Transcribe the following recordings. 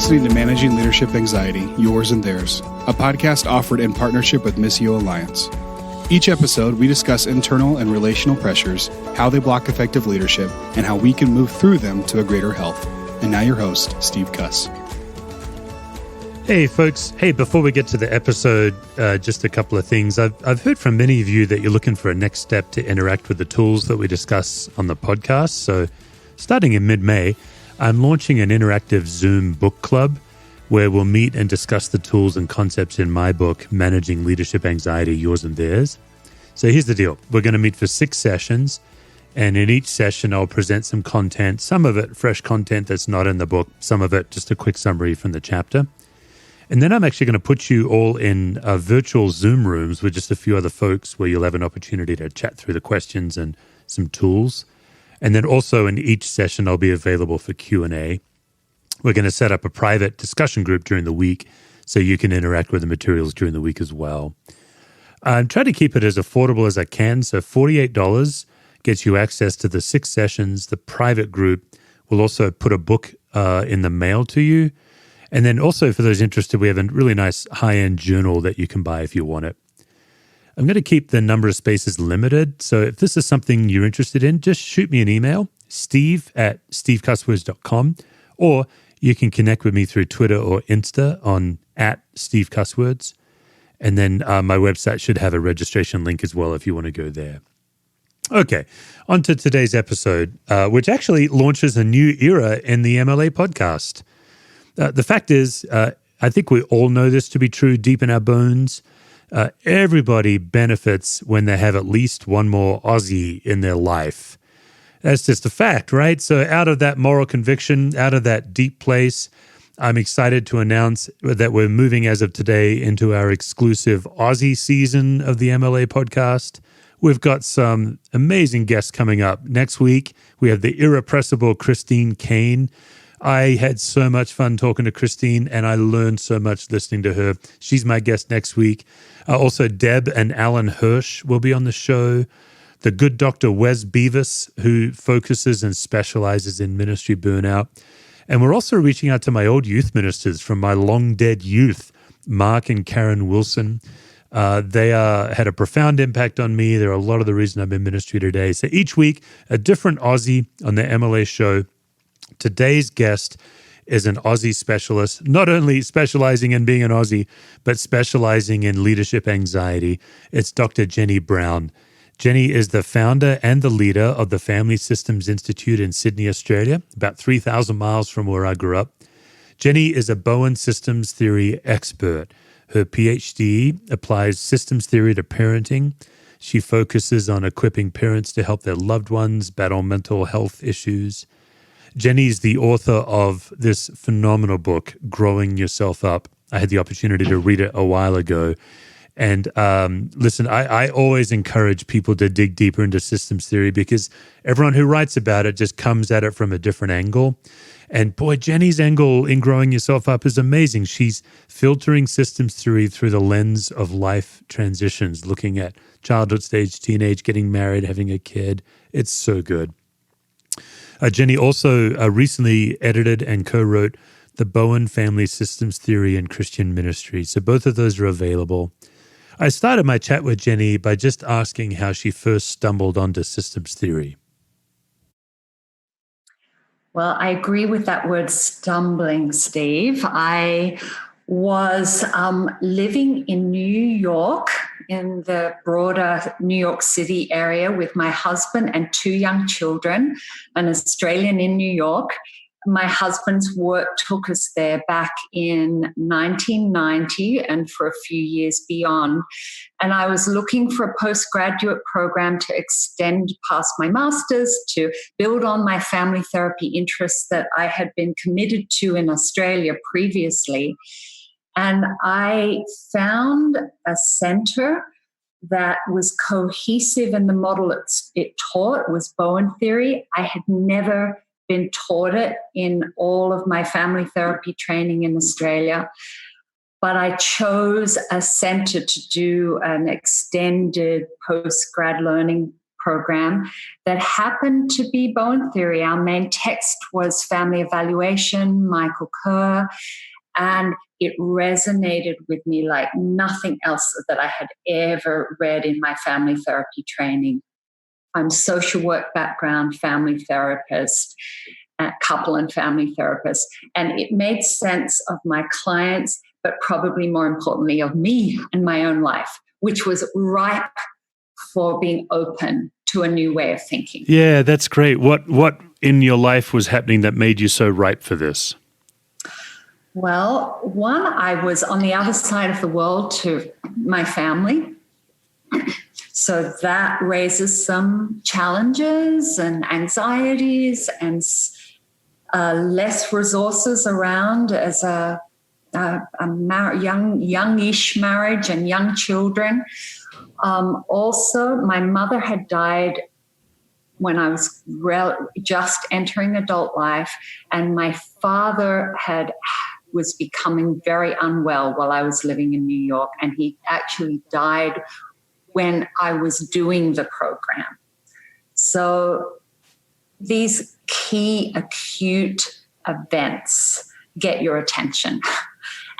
listening to Managing Leadership Anxiety, Yours and Theirs, a podcast offered in partnership with Missio Alliance. Each episode, we discuss internal and relational pressures, how they block effective leadership, and how we can move through them to a greater health. And now your host, Steve Cuss. Hey, folks. Hey, before we get to the episode, just a couple of things. I've heard from many of you that you're looking for a next step to interact with the tools that we discuss on the podcast. So starting in mid-May, I'm launching an interactive Zoom book club where we'll meet and discuss the tools and concepts in my book, Managing Leadership Anxiety, Yours and Theirs. So here's the deal. We're going to meet for 6 sessions, and in each session, I'll present some content, some of it fresh content that's not in the book, some of it just a quick summary from the chapter. And then I'm actually going to put you all in virtual Zoom rooms with just a few other folks where you'll have an opportunity to chat through the questions and some tools. And then also in each session, I'll be available for Q&A. We're going to set up a private discussion group during the week so you can interact with the materials during the week as well. I'm trying to keep it as affordable as I can. So $48 gets you access to the 6 sessions. The private group will also put a book in the mail to you. And then also for those interested, we have a really nice high-end journal that you can buy if you want it. I'm going to keep the number of spaces limited. So if this is something you're interested in, just shoot me an email, steve@stevecusswords.com, or you can connect with me through Twitter or Insta on @SteveCusswords. And then my website should have a registration link as well if you want to go there. Okay, on to today's episode, which actually launches a new era in the MLA podcast. The fact is, I think we all know this to be true deep in our bones. Everybody benefits when they have at least one more Aussie in their life. That's just a fact, right? So out of that moral conviction, out of that deep place, I'm excited to announce that we're moving as of today into our exclusive Aussie season of the MLA podcast. We've got some amazing guests coming up. Next week, we have the irrepressible Christine Kane. I had so much fun talking to Christine, and I learned so much listening to her. She's my guest next week. Also, Deb and Alan Hirsch will be on the show. The good Dr. Wes Beavis, who focuses and specializes in ministry burnout. And we're also reaching out to my old youth ministers from my long-dead youth, Mark and Karen Wilson. They had a profound impact on me. They're a lot of the reason I'm in ministry today. So each week, a different Aussie on the MLA show. Today's guest is an Aussie specialist, not only specializing in being an Aussie, but specializing in leadership anxiety. It's Dr. Jenny Brown. Jenny is the founder and the leader of the Family Systems Institute in Sydney, Australia, about 3,000 miles from where I grew up. Jenny is a Bowen Systems Theory expert. Her PhD applies systems theory to parenting. She focuses on equipping parents to help their loved ones battle mental health issues. Jenny is the author of this phenomenal book, Growing Yourself Up. I had the opportunity to read it a while ago. And listen, I always encourage people to dig deeper into systems theory because everyone who writes about it just comes at it from a different angle. And boy, Jenny's angle in Growing Yourself Up is amazing. She's filtering systems theory through the lens of life transitions, looking at childhood stage, teenage, getting married, having a kid. It's so good. Jenny also recently edited and co-wrote the Bowen Family Systems Theory and Christian Ministry. So both of those are available. I started my chat with Jenny by just asking how she first stumbled onto systems theory. Well, I agree with that word stumbling, Steve. I was living in New York, in the broader New York City area with my husband and 2 young children, an Australian in New York. My husband's work took us there back in 1990 and for a few years beyond. And I was looking for a postgraduate program to extend past my master's, to build on my family therapy interests that I had been committed to in Australia previously. And I found a center that was cohesive in the model it taught, was Bowen theory. I had never been taught it in all of my family therapy training in Australia, but I chose a center to do an extended postgrad learning program that happened to be Bowen Theory. Our main text was Family Evaluation, Michael Kerr, and it resonated with me like nothing else that I had ever read in my family therapy training. I'm social work background, family therapist, couple and family therapist, and it made sense of my clients, but probably more importantly of me and my own life, which was ripe for being open to a new way of thinking. Yeah, that's great. What in your life was happening that made you so ripe for this? Well, one, I was on the other side of the world to my family. So that raises some challenges and anxieties and less resources around as a youngish marriage and young children. Also, my mother had died when I was just entering adult life, and my father was becoming very unwell while I was living in New York, and he actually died when I was doing the program. So these key acute events get your attention.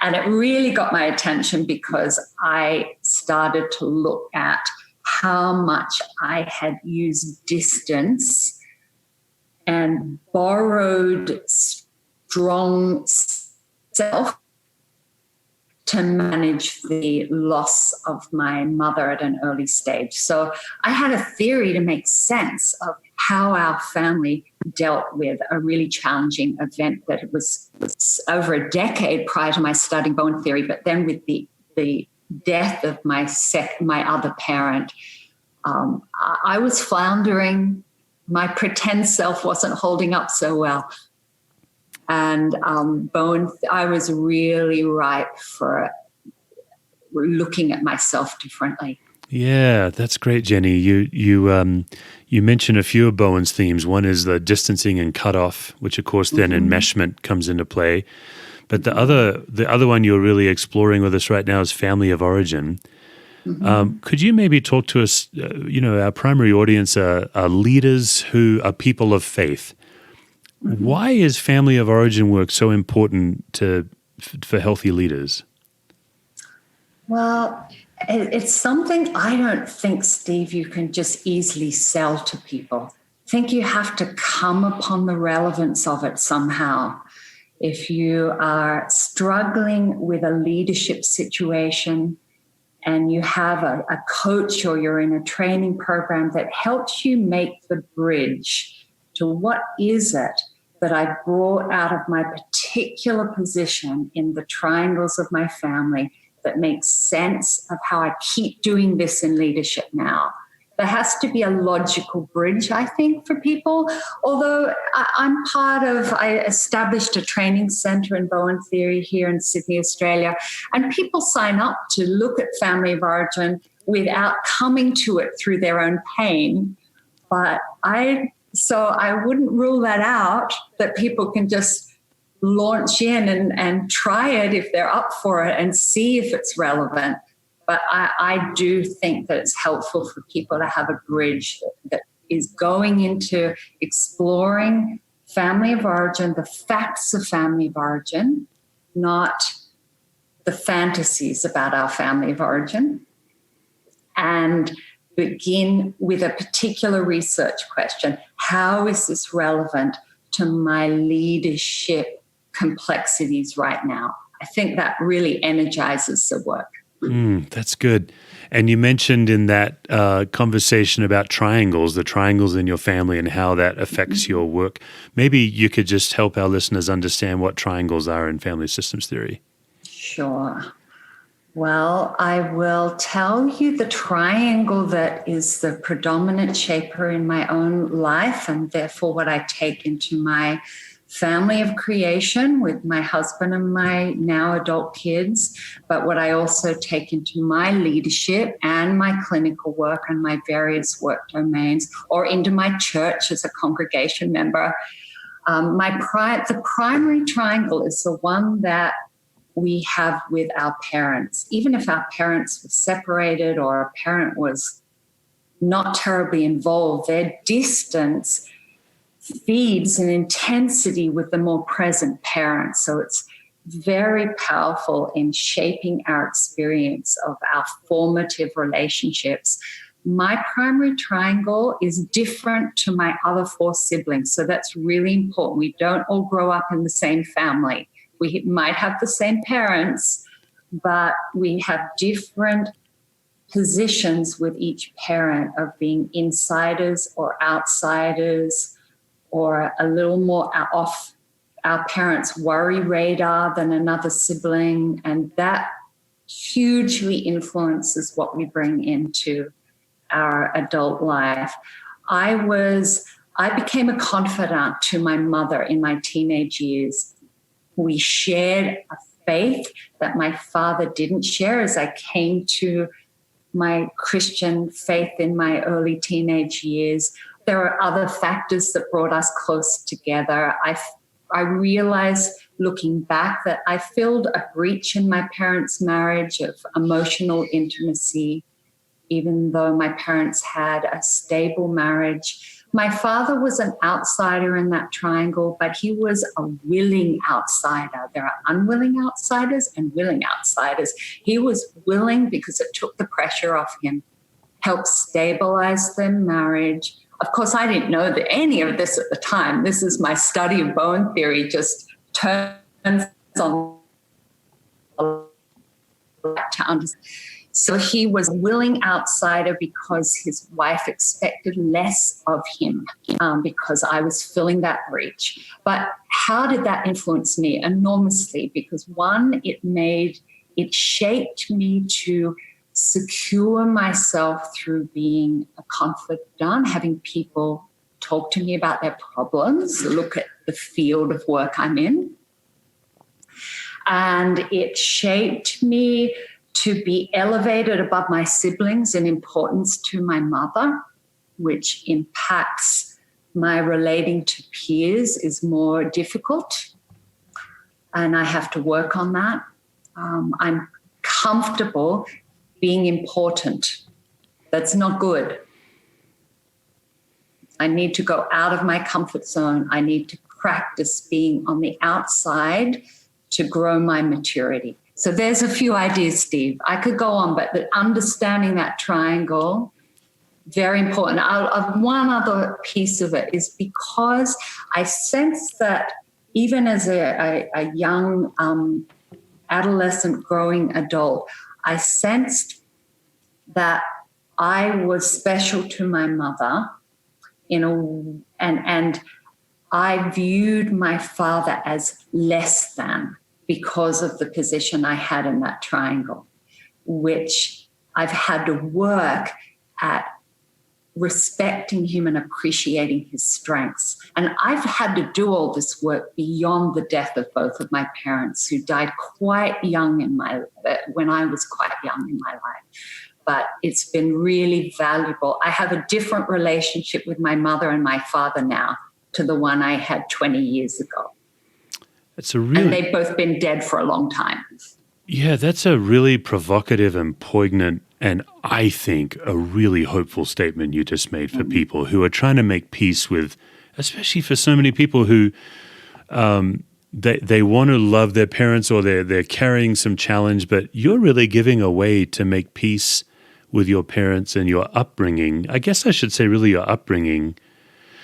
And it really got my attention because I started to look at how much I had used distance and borrowed strong self to manage the loss of my mother at an early stage. So I had a theory to make sense of how our family dealt with a really challenging event that was over a decade prior to my studying Bowen Theory, but then with the death of my other parent, I was floundering. My pretend self wasn't holding up so well. And I was really ripe for looking at myself differently. Yeah, that's great, Jenny. You mentioned a few of Bowen's themes. One is the distancing and cutoff, which of course then enmeshment comes into play. But the other one you're really exploring with us right now is family of origin. Could you maybe talk to us? Our primary audience are leaders who are people of faith. Why is family of origin work so important for healthy leaders? Well, it's something I don't think, Steve, you can just easily sell to people. I think you have to come upon the relevance of it somehow. If you are struggling with a leadership situation and you have a coach or you're in a training program that helps you make the bridge to what is it that I brought out of my particular position in the triangles of my family that makes sense of how I keep doing this in leadership now. There has to be a logical bridge, I think, for people. Although I established a training center in Bowen Theory here in Sydney, Australia, and people sign up to look at family of origin without coming to it through their own pain. So I wouldn't rule that out, that people can just launch in and try it if they're up for it and see if it's relevant. But I do think that it's helpful for people to have a bridge that is going into exploring family of origin, the facts of family of origin, not the fantasies about our family of origin, and begin with a particular research question. How is this relevant to my leadership complexities right now? I think that really energizes the work. That's good. And you mentioned in that conversation about triangles, the triangles in your family and how that affects your work. Maybe you could just help our listeners understand what triangles are in family systems theory. Sure. Well, I will tell you the triangle that is the predominant shaper in my own life, and therefore what I take into my family of creation with my husband and my now adult kids, but what I also take into my leadership and my clinical work and my various work domains, or into my church as a congregation member. The primary triangle is the one that we have with our parents. Even if our parents were separated or a parent was not terribly involved, their distance feeds an intensity with the more present parent. So it's very powerful in shaping our experience of our formative relationships. My primary triangle is different to my other 4 siblings. So that's really important. We don't all grow up in the same family. We might have the same parents, but we have different positions with each parent of being insiders or outsiders, or a little more off our parents' worry radar than another sibling. And that hugely influences what we bring into our adult life. I became a confidant to my mother in my teenage years. We shared a faith that my father didn't share as I came to my Christian faith in my early teenage years. There are other factors that brought us close together. I realized looking back that I filled a breach in my parents' marriage of emotional intimacy, even though my parents had a stable marriage. My father was an outsider in that triangle, but he was a willing outsider. There are unwilling outsiders and willing outsiders. He was willing because it took the pressure off him, helped stabilize their marriage. Of course, I didn't know that any of this at the time. This is my study of Bowen theory, just turns on to understand. So he was a willing outsider because his wife expected less of him because I was filling that breach. But how did that influence me? Enormously, because one, it shaped me to secure myself through being a confidant, having people talk to me about their problems, look at the field of work I'm in. And it shaped me to be elevated above my siblings in importance to my mother, which impacts my relating to peers is more difficult. And I have to work on that. I'm comfortable being important. That's not good. I need to go out of my comfort zone. I need to practice being on the outside to grow my maturity. So there's a few ideas, Steve. I could go on, but understanding that triangle, very important. One other piece of it is because I sense that even as a young adolescent growing adult, I sensed that I was special to my mother and I viewed my father as less than because of the position I had in that triangle, which I've had to work at respecting him and appreciating his strengths. And I've had to do all this work beyond the death of both of my parents, who died quite young when I was quite young in my life. But it's been really valuable. I have a different relationship with my mother and my father now to the one I had 20 years ago. And they've both been dead for a long time. Yeah, that's a really provocative and poignant, and I think a really hopeful statement you just made for people who are trying to make peace with, especially for so many people who they want to love their parents or they're carrying some challenge, but you're really giving a way to make peace with your parents and your upbringing. I guess I should say really your upbringing.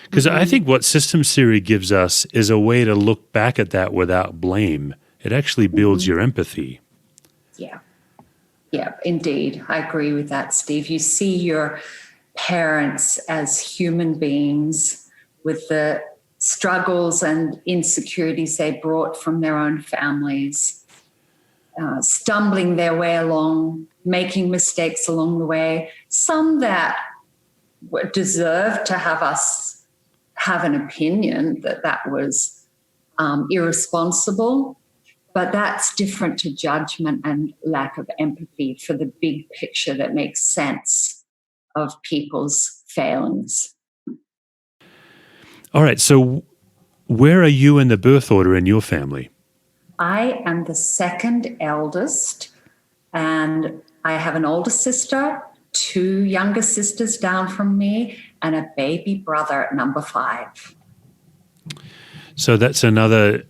Because I think what systems theory gives us is a way to look back at that without blame. It actually builds your empathy. Yeah, indeed. I agree with that, Steve. You see your parents as human beings with the struggles and insecurities they brought from their own families, stumbling their way along, making mistakes along the way, some that deserve to have us have an opinion that was irresponsible, but that's different to judgment and lack of empathy for the big picture that makes sense of people's failings. All right, so where are you in the birth order in your family? I am the second eldest, and I have an older sister 2 younger sisters down from me, and a baby brother at number 5. So that's another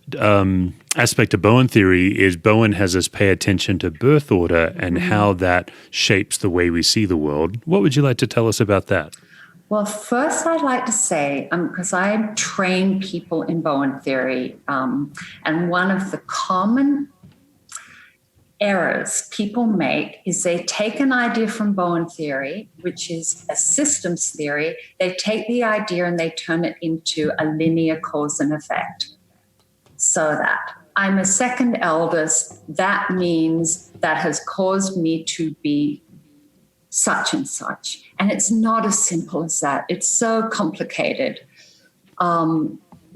aspect of Bowen theory is Bowen has us pay attention to birth order and how that shapes the way we see the world. What would you like to tell us about that? Well, first I'd like to say, because I train people in Bowen theory, and one of the common errors people make is they take an idea from Bowen theory, which is a systems theory. They take the idea and they turn it into a linear cause and effect. So that I'm a second eldest, that means that has caused me to be such and such. And it's not as simple as that. It's so complicated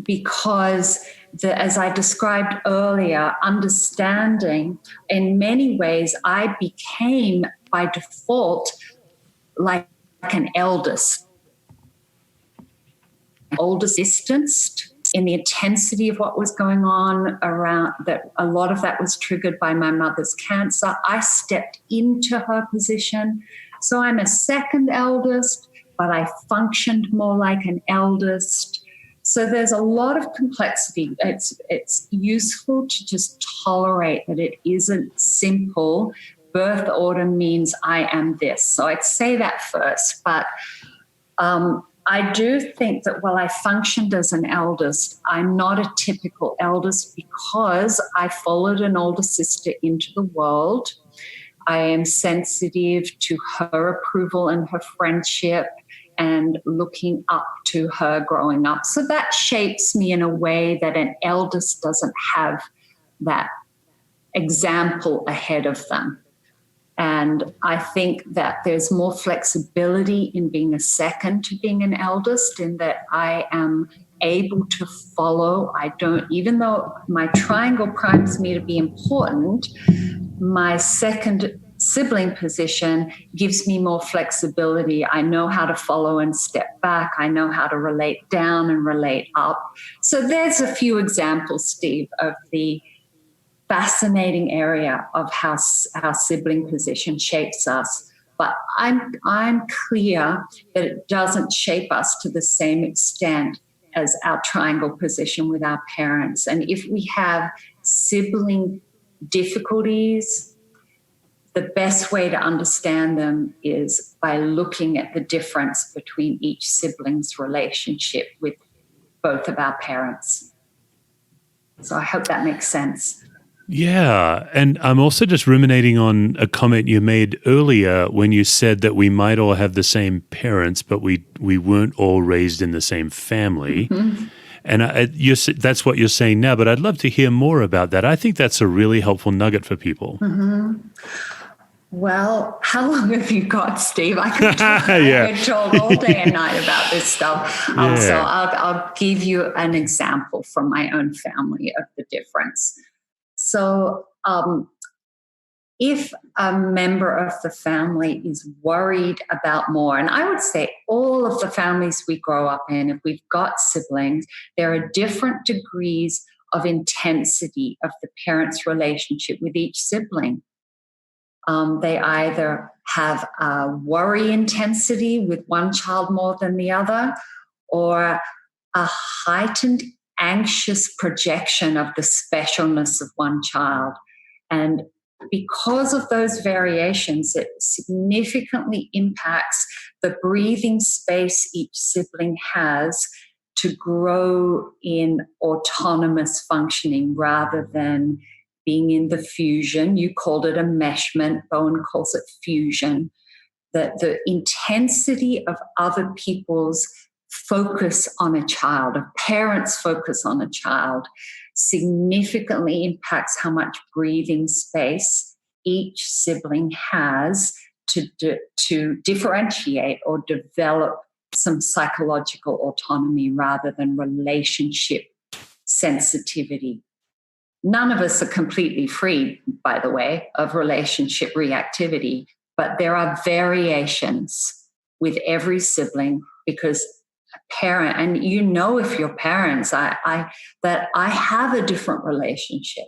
because as I described earlier, understanding, in many ways, I became by default like an oldest distanced in the intensity of what was going on around that. A lot of that was triggered by my mother's cancer. I stepped into her position. So I'm a second eldest, but I functioned more like an eldest. So there's a lot of complexity. It's useful to just tolerate that it isn't simple. Birth order means I am this. So I'd say that first. But I do think that while I functioned as an eldest, I'm not a typical eldest because I followed an older sister into the world. I am sensitive to her approval and her friendship and looking up to her growing up. So that shapes me in a way that an eldest doesn't have that example ahead of them. And I think that there's more flexibility in being a second to being an eldest, in that I am able to follow. Even though my triangle primes me to be important, my second sibling position gives me more flexibility. I know how to follow and step back. I know how to relate down and relate up. So there's a few examples, Steve, of the fascinating area of how sibling position shapes us. But I'm clear that it doesn't shape us to the same extent as our triangle position with our parents. And if we have sibling difficulties, the best way to understand them is by looking at the difference between each sibling's relationship with both of our parents. So I hope that makes sense. Yeah. And I'm also just ruminating on a comment you made earlier when you said that we might all have the same parents, but we weren't all raised in the same family. Mm-hmm. And that's what you're saying now, but I'd love to hear more about that. I think that's a really helpful nugget for people. Mm-hmm. Well, how long have you got, Steve? I could talk all day and night about this stuff. So I'll give you an example from my own family of the difference. So if a member of the family is worried about more, and I would say all of the families we grow up in, if we've got siblings, there are different degrees of intensity of the parent's relationship with each sibling. They either have a worry intensity with one child more than the other, or a heightened anxious projection of the specialness of one child. And because of those variations, it significantly impacts the breathing space each sibling has to grow in autonomous functioning rather than being in the fusion. You called it enmeshment. Bowen calls it fusion. That the intensity of other people's focus on a child, of parents' focus on a child, significantly impacts how much breathing space each sibling has to differentiate or develop some psychological autonomy rather than relationship sensitivity. None of us are completely free, by the way, of relationship reactivity, but there are variations with every sibling because a parent, and you know if you're parents, that I have a different relationship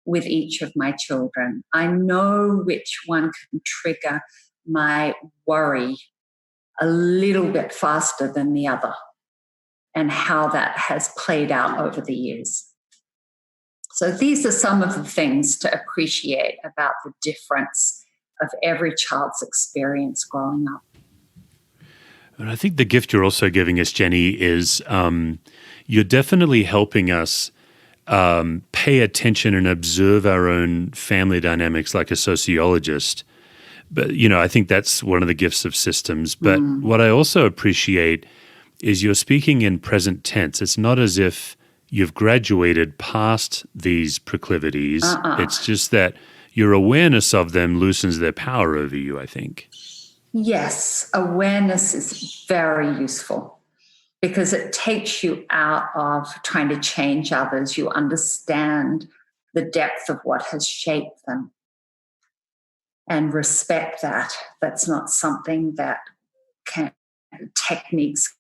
with each of my children. I know which one can trigger might worry a little bit faster than the other, and how that has played out over the years. So these are some of the things to appreciate about the difference of every child's experience growing up. And I think the gift you're also giving us, Jenny, is you're definitely helping us pay attention and observe our own family dynamics like a sociologist. But, I think that's one of the gifts of systems. But what I also appreciate is you're speaking in present tense. It's not as if you've graduated past these proclivities. It's just that your awareness of them loosens their power over you, I think. Yes, awareness is very useful because it takes you out of trying to change others. You understand the depth of what has shaped them and respect that. That's not something that techniques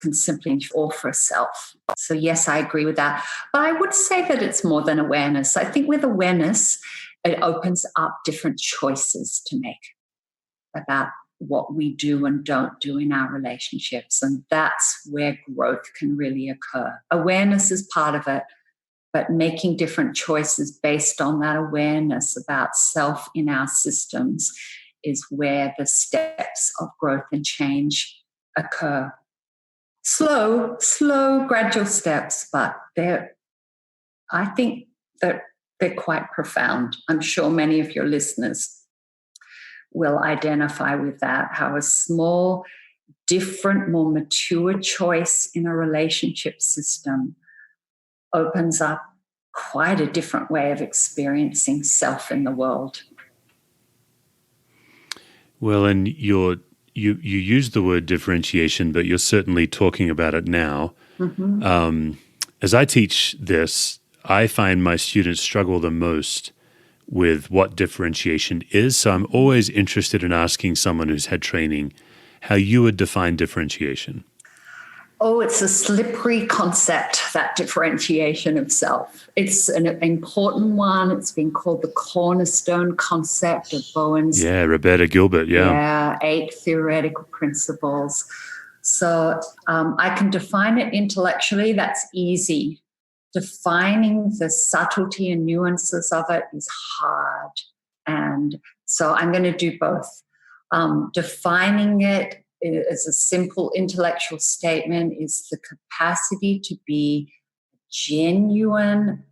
can simply offer a self. So yes, I agree with that. But I would say that it's more than awareness. I think with awareness, it opens up different choices to make about what we do and don't do in our relationships. And that's where growth can really occur. Awareness is part of it, but making different choices based on that awareness about self in our systems is where the steps of growth and change occur. Slow, gradual steps, but I think that they're quite profound. I'm sure many of your listeners will identify with that, how a small, different, more mature choice in a relationship system opens up quite a different way of experiencing self in the world. Well, and you use the word differentiation, but you're certainly talking about it now. As I teach this, I find my students struggle the most with what differentiation is. So I'm always interested in asking someone who's had training how you would define differentiation. Oh, it's a slippery concept, that differentiation of self. It's an important one. It's been called the cornerstone concept of Bowen's. Yeah, Roberta Gilbert, Yeah, 8 theoretical principles. So I can define it intellectually. That's easy. Defining the subtlety and nuances of it is hard. And so I'm going to do both. Defining it as a simple intellectual statement is the capacity to be genuine,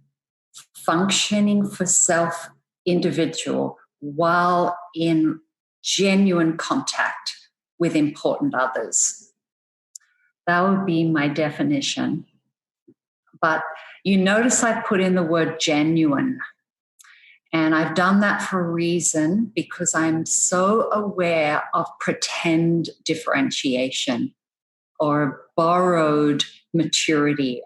functioning for self individual while in genuine contact with important others. That would be my definition. But you notice I put in the word genuine. And I've done that for a reason, because I'm so aware of pretend differentiation or borrowed maturity,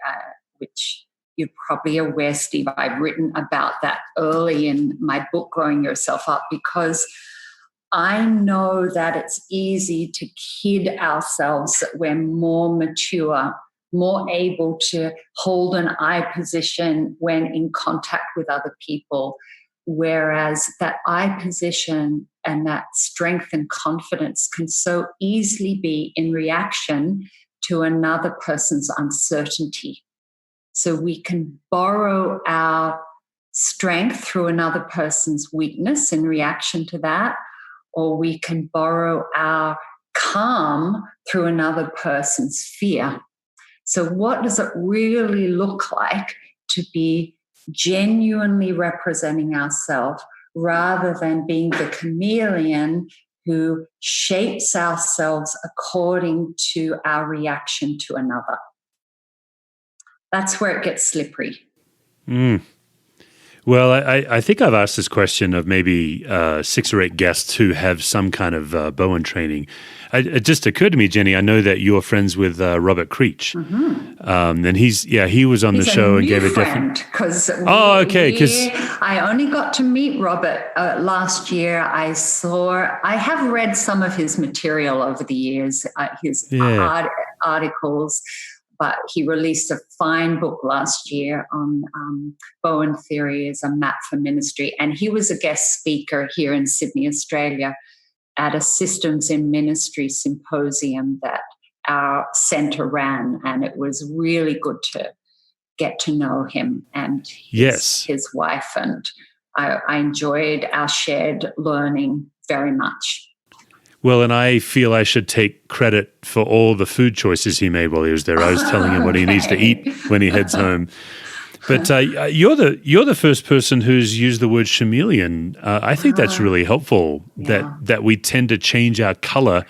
which you're probably aware, Steve. I've written about that early in my book, Growing Yourself Up, because I know that it's easy to kid ourselves that we're more mature, more able to hold an I position when in contact with other people. Whereas that I position and that strength and confidence can so easily be in reaction to another person's uncertainty. So we can borrow our strength through another person's weakness in reaction to that, or we can borrow our calm through another person's fear. So what does it really look like to be genuinely representing ourselves rather than being the chameleon who shapes ourselves according to our reaction to another? That's where it gets slippery. Well, I think I've asked this question of maybe 6 or 8 guests who have some kind of Bowen training. It just occurred to me, Jenny, I know that you're friends with Robert Creech. And he was on the show and gave a different... I only got to meet Robert last year. I have read some of his material over the years, his articles, but he released a fine book last year on Bowen theory as a map for ministry. And he was a guest speaker here in Sydney, Australia, at a Systems in Ministry symposium that our centre ran. And it was really good to get to know him and his wife. And I enjoyed our shared learning very much. Well, and I feel I should take credit for all the food choices he made while he was there. I was telling him what he needs to eat when he heads home. But you're the first person who's used the word chameleon. I think that's really helpful, that we tend to change our color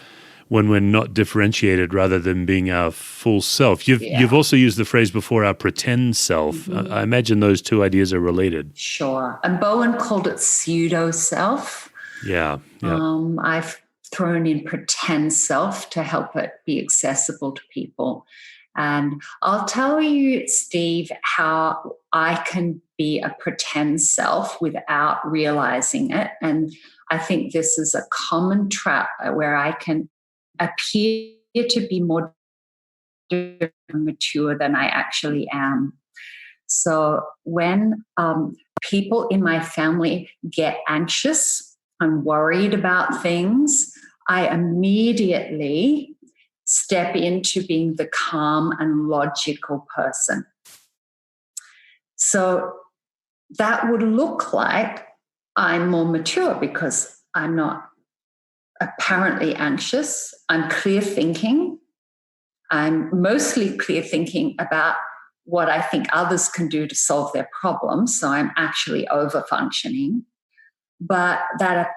when we're not differentiated rather than being our full self. You've also used the phrase before, our pretend self. Mm-hmm. I imagine those two ideas are related. Sure. And Bowen called it pseudo-self. Yeah. I've thrown in pretend self to help it be accessible to people. And I'll tell you, Steve, how I can be a pretend self without realizing it. And I think this is a common trap where I can appear to be more mature than I actually am. So when people in my family get anxious and worried about things, I immediately step into being the calm and logical person. So that would look like I'm more mature because I'm not apparently anxious. I'm clear thinking. I'm mostly clear thinking about what I think others can do to solve their problems. So I'm actually overfunctioning. But that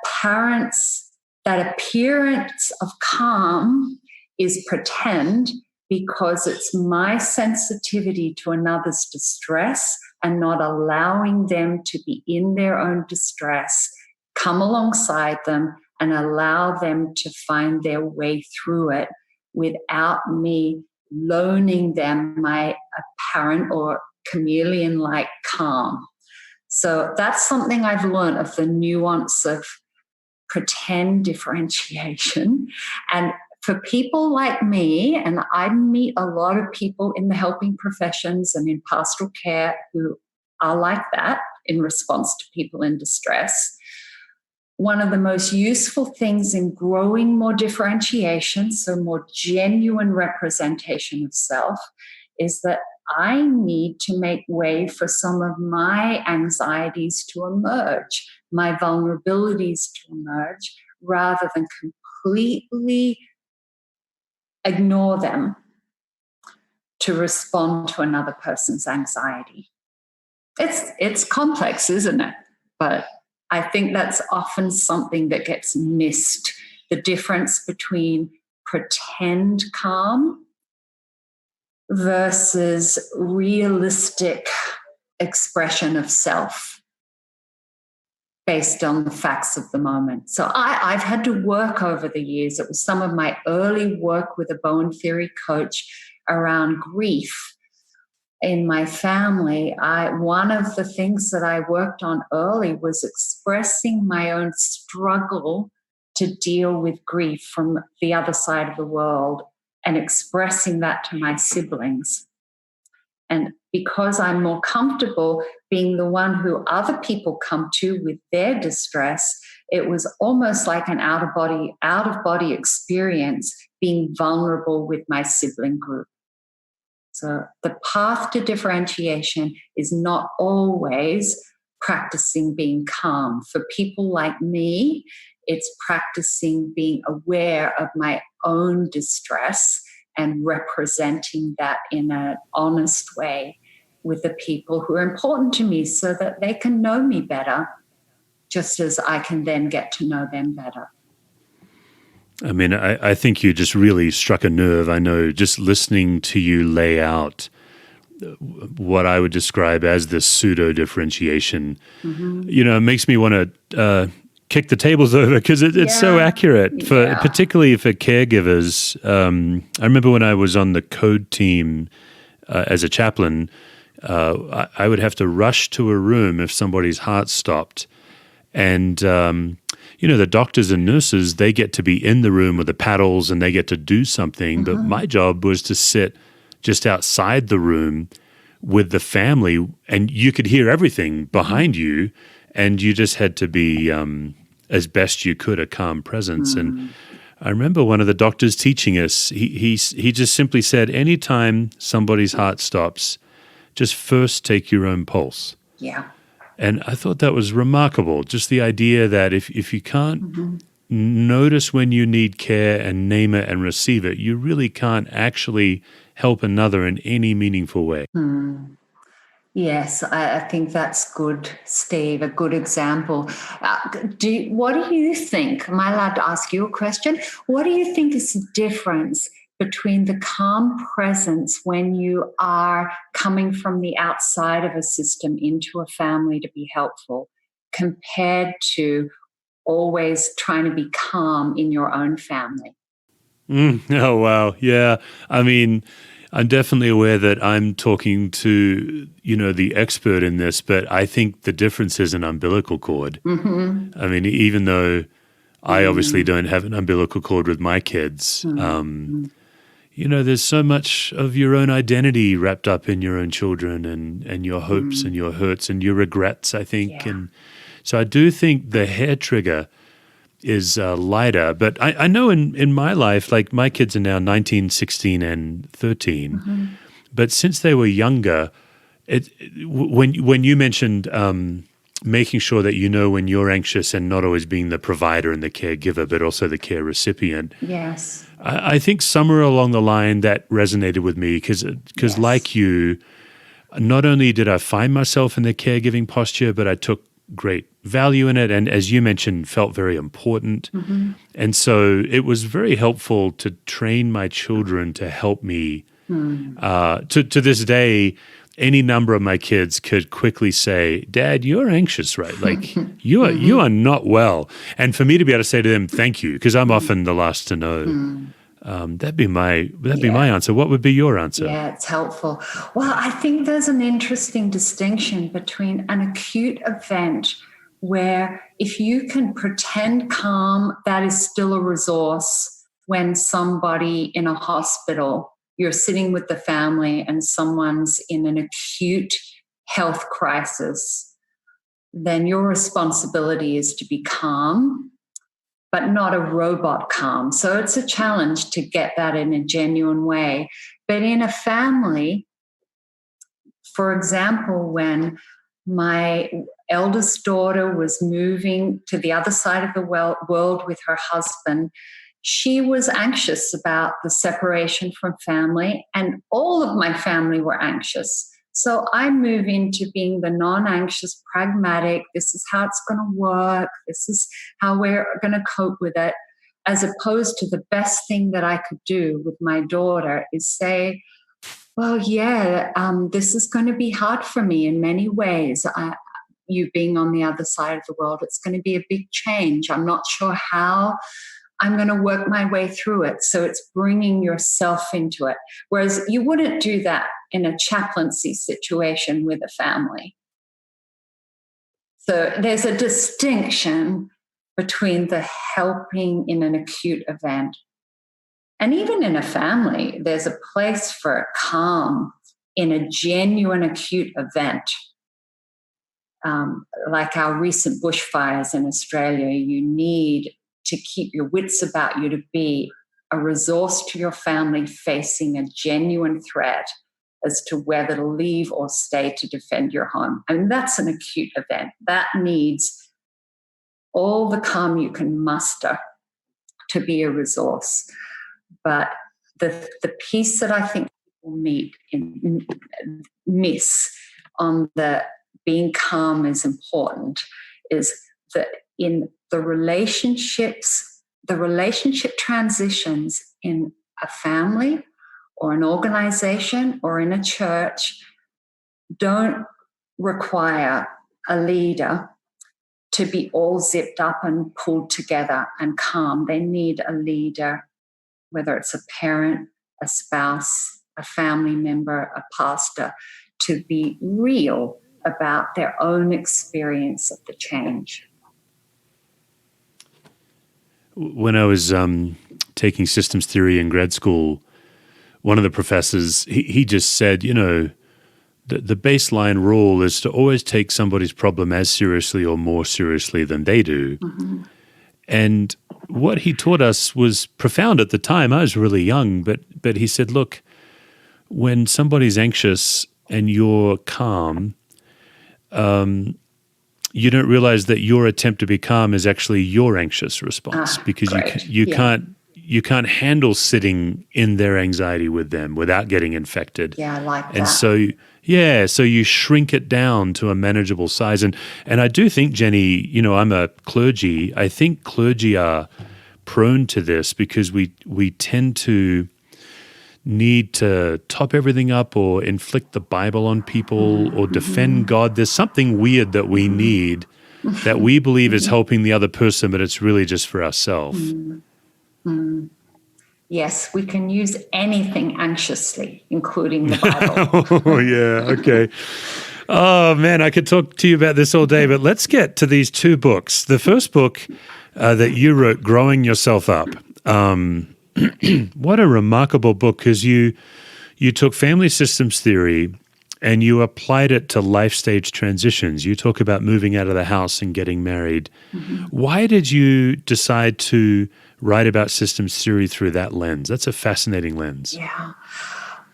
appearance of calm is pretend because it's my sensitivity to another's distress and not allowing them to be in their own distress, come alongside them and allow them to find their way through it without me loaning them my apparent or chameleon-like calm. So that's something I've learned of the nuance of pretend differentiation. And for people like me, and I meet a lot of people in the helping professions and in pastoral care who are like that in response to people in distress, one of the most useful things in growing more differentiation, so more genuine representation of self, is that I need to make way for some of my anxieties to emerge, my vulnerabilities to emerge, rather than completely ignore them to respond to another person's anxiety. It's complex, isn't it? But I think that's often something that gets missed, the difference between pretend calm versus realistic expression of self based on the facts of the moment. So I've had to work over the years. It was some of my early work with a Bowen theory coach around grief in my family. One of the things that I worked on early was expressing my own struggle to deal with grief from the other side of the world and expressing that to my siblings. And because I'm more comfortable being the one who other people come to with their distress, it was almost like an out-of-body experience being vulnerable with my sibling group. So the path to differentiation is not always practicing being calm. For people like me, it's practicing being aware of my own distress and representing that in an honest way with the people who are important to me so that they can know me better, just as I can then get to know them better. I mean, I think you just really struck a nerve. I know just listening to you lay out what I would describe as this pseudo-differentiation, it makes me want to kick the tables over because it's so accurate, particularly for caregivers. I remember when I was on the code team as a chaplain, I would have to rush to a room if somebody's heart stopped. And, the doctors and nurses, they get to be in the room with the paddles and they get to do something. But my job was to sit just outside the room with the family, and you could hear everything behind you, and you just had to be, as best you could, a calm presence. And I remember one of the doctors teaching us, he just simply said, anytime somebody's heart stops, just first take your own pulse. Yeah. And I thought that was remarkable, just the idea that if you can't notice when you need care and name it and receive it, you really can't actually help another in any meaningful way. Yes, I think that's good, Steve, a good example. What do you think? Am I allowed to ask you a question? What do you think is the difference between the calm presence when you are coming from the outside of a system into a family to be helpful compared to always trying to be calm in your own family? Oh, wow. Yeah. I mean, I'm definitely aware that I'm talking to, the expert in this, but I think the difference is an umbilical cord. I mean, even though I obviously don't have an umbilical cord with my kids, there's so much of your own identity wrapped up in your own children and your hopes and your hurts and your regrets, I think. Yeah. And so I do think the hair trigger is lighter. But I know in my life, like my kids are now 19, 16, and 13. But since they were younger, when you mentioned making sure that you know when you're anxious and not always being the provider and the caregiver, but also the care recipient. Yes. I think somewhere along the line that resonated with me because Yes. like you, not only did I find myself in the caregiving posture, but I took great value in it, and as you mentioned, felt very important. And so it was very helpful to train my children to help me. To this day, any number of my kids could quickly say, "Dad, you're anxious, right? Like you are not well." And for me to be able to say to them, "Thank you," because I'm often the last to know. That'd be my answer. What would be your answer? Yeah, it's helpful. Well, I think there's an interesting distinction between an acute event where if you can pretend calm, that is still a resource when somebody in a hospital, you're sitting with the family and someone's in an acute health crisis, then your responsibility is to be calm, but not a robot calm. So it's a challenge to get that in a genuine way. But in a family, for example, when my eldest daughter was moving to the other side of the world with her husband, she was anxious about the separation from family, and all of my family were anxious. So I move into being the non-anxious, pragmatic, this is how it's going to work, this is how we're going to cope with it, as opposed to the best thing that I could do with my daughter is say, well, yeah, this is going to be hard for me in many ways. You being on the other side of the world, it's going to be a big change. I'm not sure how I'm going to work my way through it. So it's bringing yourself into it. Whereas you wouldn't do that in a chaplaincy situation with a family. So there's a distinction between the helping in an acute event. And even in a family, there's a place for calm in a genuine acute event. Like our recent bushfires in Australia, you need to keep your wits about you to be a resource to your family facing a genuine threat as to whether to leave or stay to defend your home. And that's an acute event. That needs all the calm you can muster to be a resource. But the piece that I think people miss on the being calm is important is that in the relationship transitions in a family or an organization or in a church don't require a leader to be all zipped up and pulled together and calm. They need a leader, whether it's a parent, a spouse, a family member, a pastor, to be real about their own experience of the change. When I was taking systems theory in grad school, one of the professors, he just said, the baseline rule is to always take somebody's problem as seriously or more seriously than they do. Mm-hmm. And what he taught us was profound at the time. I was really young, but he said, look, when somebody's anxious and you're calm, you don't realize that your attempt to be calm is actually your anxious response, because you can't handle sitting in their anxiety with them without getting infected. Yeah, I like that. And so you shrink it down to a manageable size. And I do think, Jenny, I'm a clergy. I think clergy are prone to this because we tend to need to top everything up or inflict the Bible on people or defend God. There's something weird that we need that we believe is helping the other person, but it's really just for ourselves. Yes, we can use anything anxiously, including the Bible. Oh, yeah. Okay. Oh, man, I could talk to you about this all day, but let's get to these two books. The first book that you wrote, Growing Yourself Up. What a remarkable book, because you took family systems theory and you applied it to life stage transitions. You talk about moving out of the house and getting married. Mm-hmm. Why did you decide to write about systems theory through that lens? That's a fascinating lens. Yeah.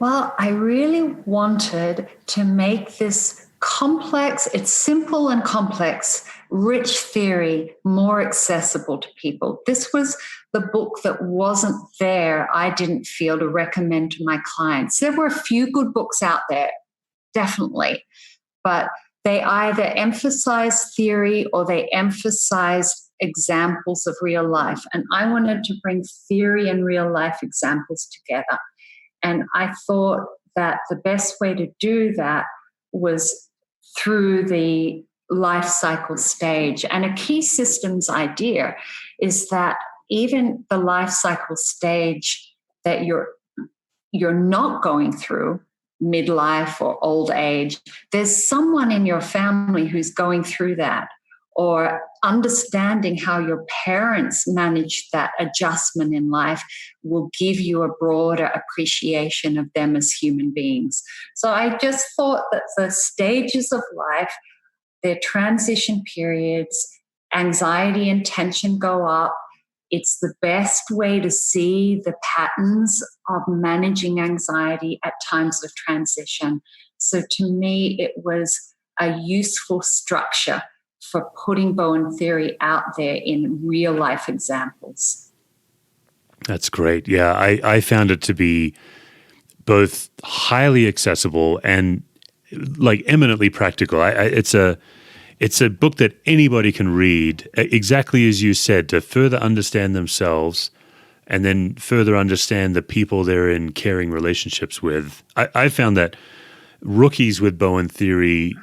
Well, I really wanted to make this complex, it's simple and complex, rich theory more accessible to people. This was the book that wasn't there, I didn't feel, to recommend to my clients. There were a few good books out there, definitely, but they either emphasize theory or they emphasize examples of real life. And I wanted to bring theory and real life examples together. And I thought that the best way to do that was through the life cycle stage. And a key systems idea is that even the life cycle stage that you're not going through, midlife or old age, there's someone in your family who's going through that, or understanding how your parents manage that adjustment in life will give you a broader appreciation of them as human beings. So I just thought that the stages of life, their transition periods, anxiety and tension go up. It's the best way to see the patterns of managing anxiety at times of transition. So to me, it was a useful structure for putting Bowen theory out there in real life examples. That's great. Yeah, I found it to be both highly accessible and like eminently practical. It's a book that anybody can read, exactly as you said, to further understand themselves and then further understand the people they're in caring relationships with. I found that rookies with Bowen theory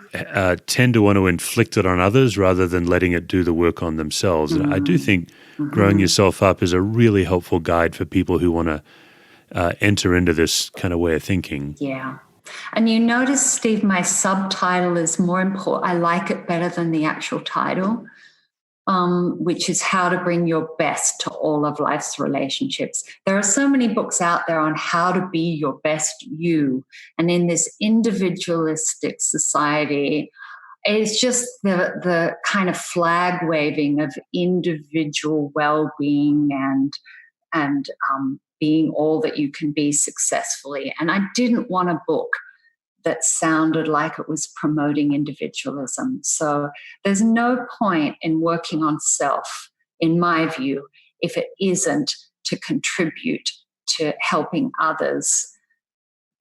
tend to want to inflict it on others rather than letting it do the work on themselves. Mm-hmm. And I do think Growing Yourself Up is a really helpful guide for people who want to enter into this kind of way of thinking. Yeah. And you notice, Steve, my subtitle is more important. I like it better than the actual title, which is How to Bring Your Best to All of Life's Relationships. There are so many books out there on how to be your best you. And in this individualistic society, it's just the kind of flag waving of individual well-being and being all that you can be successfully. And I didn't want a book that sounded like it was promoting individualism. So there's no point in working on self, in my view, if it isn't to contribute to helping others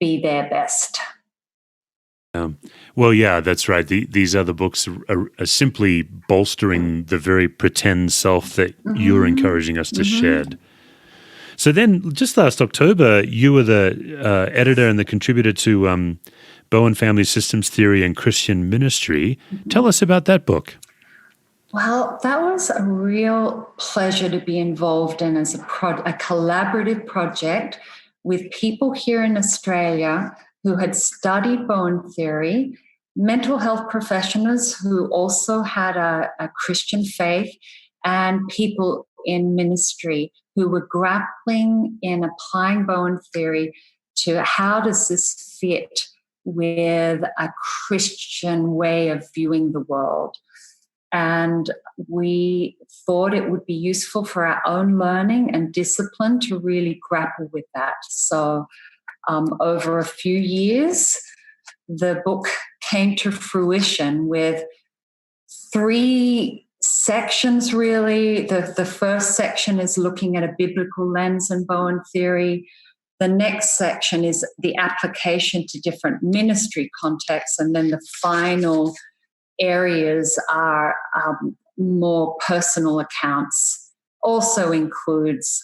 be their best. Well, yeah, that's right. These other books are simply bolstering the very pretend self that you're encouraging us to shed. So then just last October, you were the editor and the contributor to Bowen Family Systems Theory and Christian Ministry. Tell us about that book. Well, that was a real pleasure to be involved in as a collaborative project with people here in Australia who had studied Bowen theory, mental health professionals who also had a Christian faith, and people in ministry who were grappling in applying Bowen theory to how does this fit with a Christian way of viewing the world. And we thought it would be useful for our own learning and discipline to really grapple with that. So over a few years, the book came to fruition with 3 sections, really. The first section is looking at a biblical lens in Bowen theory. The next section is the application to different ministry contexts. And then the final areas are more personal accounts. Also includes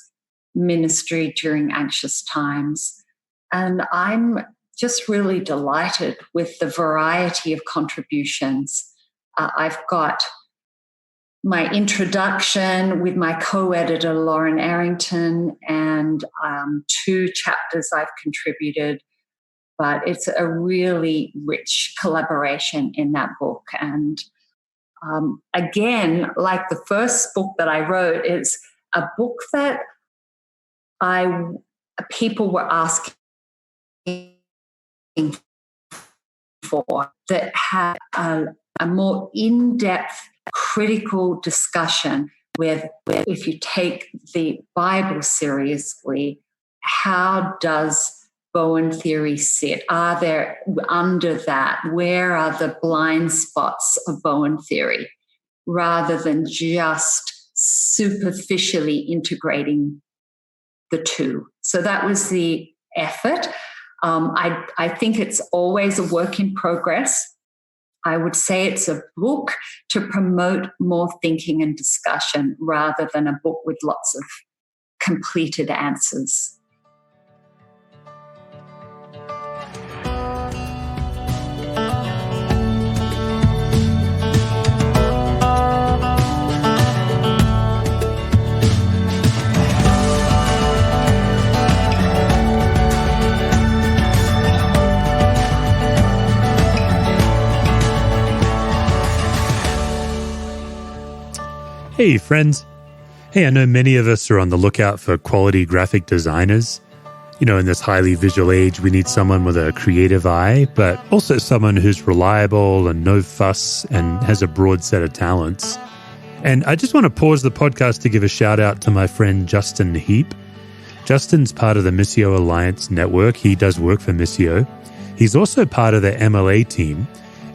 ministry during anxious times. And I'm just really delighted with the variety of contributions. I've got my introduction with my co-editor, Lauren Arrington, and 2 chapters I've contributed. But it's a really rich collaboration in that book. And again, like the first book that I wrote, it's a book that people were asking for, that had a more in-depth critical discussion with if you take the Bible seriously, how does Bowen theory sit? Are there, under that, where are the blind spots of Bowen theory, rather than just superficially integrating the two? So that was the effort. I think it's always a work in progress. I would say it's a book to promote more thinking and discussion rather than a book with lots of completed answers. Hey, friends. Hey, I know many of us are on the lookout for quality graphic designers. You know, in this highly visual age, we need someone with a creative eye, but also someone who's reliable and no fuss and has a broad set of talents. And I just want to pause the podcast to give a shout out to my friend Justin Heap. Justin's part of the Missio Alliance network. He does work for Missio. He's also part of the MLA team.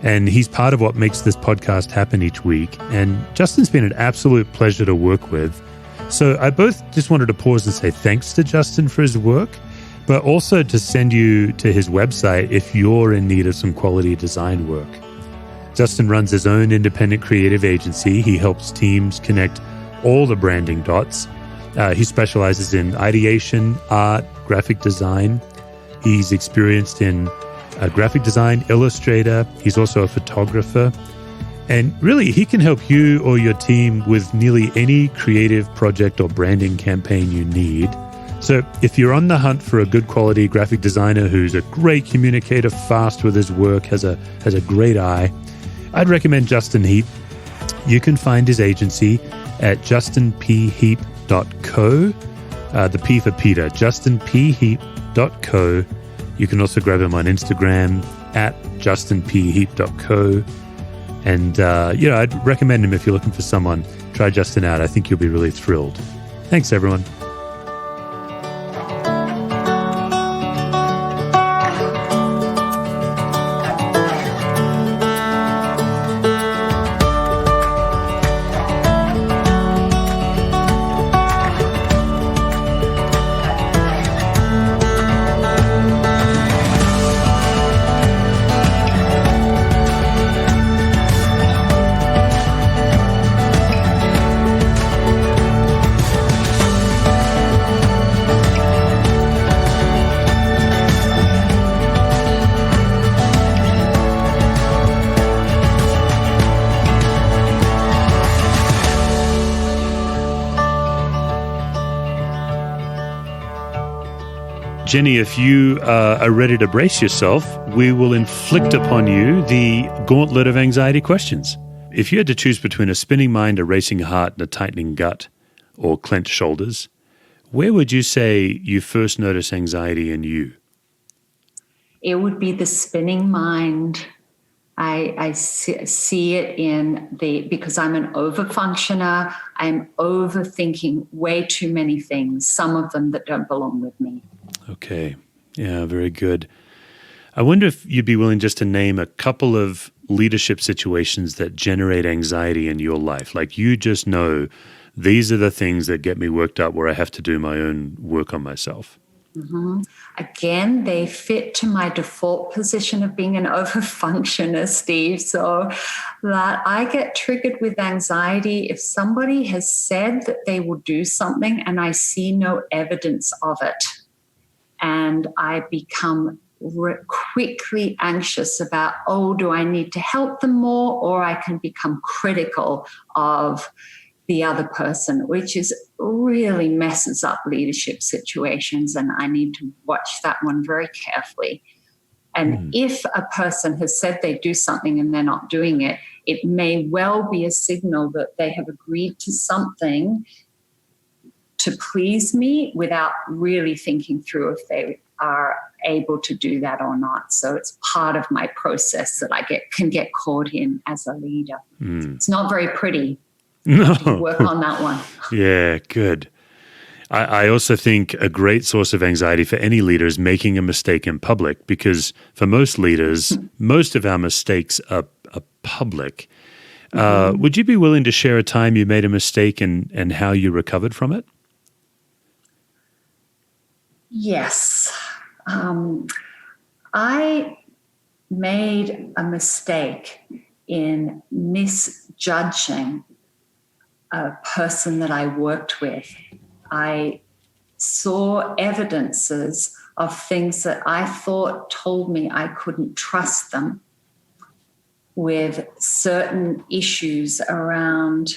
And he's part of what makes this podcast happen each week. And Justin's been an absolute pleasure to work with. So I both just wanted to pause and say thanks to Justin for his work, but also to send you to his website if you're in need of some quality design work. Justin runs his own independent creative agency. He helps teams connect all the branding dots. He specializes in ideation, art, graphic design. He's experienced in graphic design, illustrator. He's also a photographer. And really, he can help you or your team with nearly any creative project or branding campaign you need. So if you're on the hunt for a good quality graphic designer who's a great communicator, fast with his work, has a great eye, I'd recommend Justin Heap. You can find his agency at justinpheap.co. The P for Peter, justinpheap.co. You can also grab him on Instagram at justinpheap.co. And, I'd recommend him if you're looking for someone. Try Justin out. I think you'll be really thrilled. Thanks, everyone. Jenny, if you are ready to brace yourself, we will inflict upon you the gauntlet of anxiety questions. If you had to choose between a spinning mind, a racing heart, and a tightening gut, or clenched shoulders, where would you say you first notice anxiety in you? It would be the spinning mind. I see it because I'm an overfunctioner. I'm overthinking way too many things, some of them that don't belong with me. Okay. Yeah, very good. I wonder if you'd be willing just to name a couple of leadership situations that generate anxiety in your life. Like you just know these are the things that get me worked up where I have to do my own work on myself. Mm-hmm. Again, they fit to my default position of being an overfunctioner, Steve. So that I get triggered with anxiety if somebody has said that they will do something and I see no evidence of it. And I become quickly anxious about, do I need to help them more? Or I can become critical of the other person, which is really messes up leadership situations. And I need to watch that one very carefully. And if a person has said they do something and they're not doing it, it may well be a signal that they have agreed to something to please me without really thinking through if they are able to do that or not. So it's part of my process that I can get caught in as a leader. It's not very pretty. No. Work on that one. Yeah, good. I also think a great source of anxiety for any leader is making a mistake in public, because for most leaders, most of our mistakes are public. Would you be willing to share a time you made a mistake and how you recovered from it? Yes. I made a mistake in misjudging a person that I worked with. I saw evidences of things that I thought told me I couldn't trust them, with certain issues around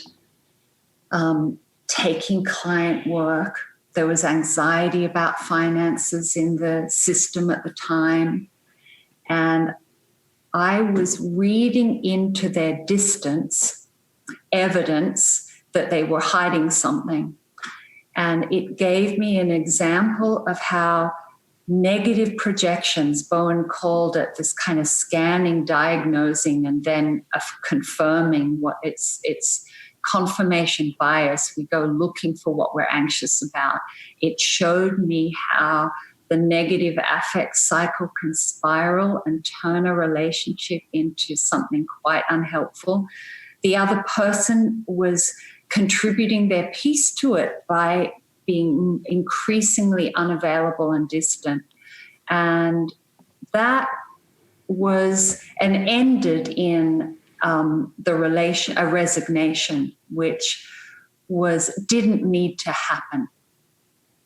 taking client work. There was anxiety about finances in the system at the time. And I was reading into their distance evidence that they were hiding something. And it gave me an example of how negative projections, Bowen called it, this kind of scanning, diagnosing, and then confirming what it's confirmation bias. We go looking for what we're anxious about. It showed me how the negative affect cycle can spiral and turn a relationship into something quite unhelpful. The other person was contributing their piece to it by being increasingly unavailable and distant. And that was ended in a resignation, which didn't need to happen.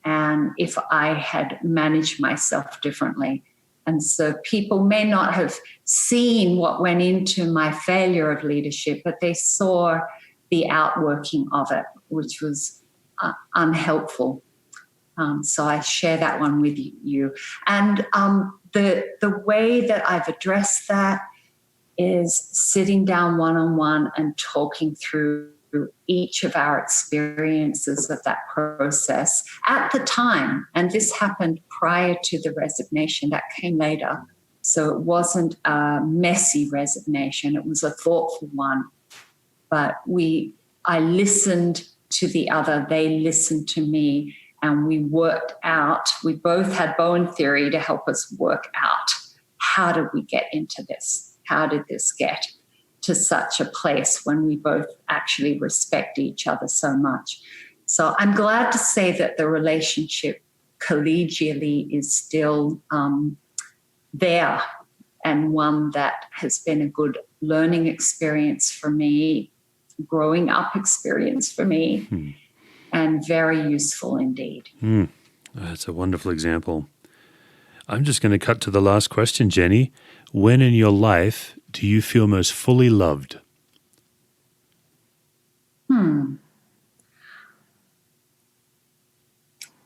And if I had managed myself differently. And so people may not have seen what went into my failure of leadership, but they saw the outworking of it, which was unhelpful. So I share that one with you. And the way that I've addressed that is sitting down one-on-one and talking through each of our experiences of that process at the time. And this happened prior to the resignation. That came later. So it wasn't a messy resignation. It was a thoughtful one. But I listened to the other. They listened to me. And we worked out. We both had Bowen theory to help us work out, how did we get into this? How did this get to such a place when we both actually respect each other so much? So I'm glad to say that the relationship collegially is still there, and one that has been a good learning experience for me, growing up experience for me, and very useful indeed. That's a wonderful example. I'm just going to cut to the last question, Jenny. When in your life do you feel most fully loved?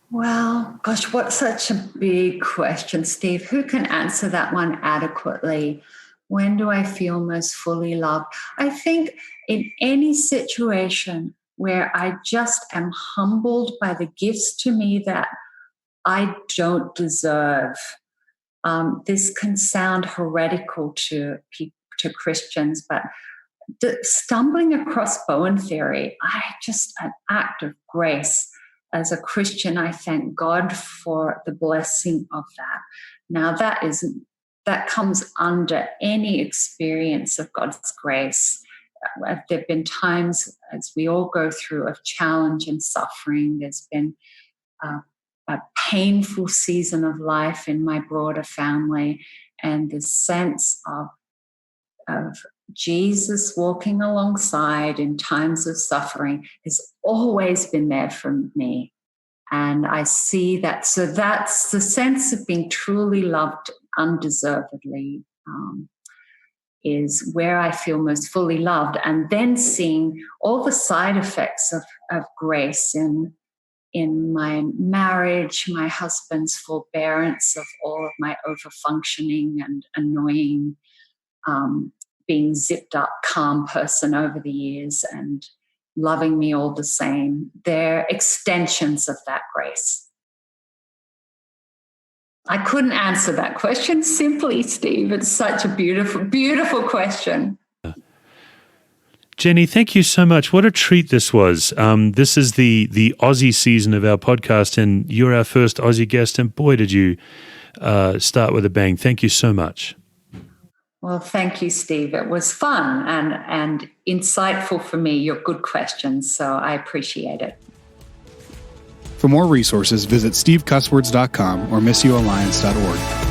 Well, gosh, what's such a big question, Steve? Who can answer that one adequately? When do I feel most fully loved? I think in any situation where I just am humbled by the gifts to me that I don't deserve. This can sound heretical to Christians, but stumbling across Bowen theory, an act of grace. As a Christian, I thank God for the blessing of that. Now, that comes under any experience of God's grace. There have been times, as we all go through, of challenge and suffering. There's been a painful season of life in my broader family, and the sense of Jesus walking alongside in times of suffering has always been there for me. And I see that. So that's the sense of being truly loved undeservedly, is where I feel most fully loved. And then seeing all the side effects of grace in my marriage, my husband's forbearance of all of my overfunctioning and annoying, being zipped up, calm person over the years and loving me all the same. They're extensions of that grace. I couldn't answer that question simply, Steve. It's such a beautiful, beautiful question. Jenny, thank you so much. What a treat this was. This is the Aussie season of our podcast, and you're our first Aussie guest, and boy, did you start with a bang. Thank you so much. Well, thank you, Steve. It was fun and insightful for me, your good questions, so I appreciate it. For more resources, visit stevecusswords.com or missioalliance.org.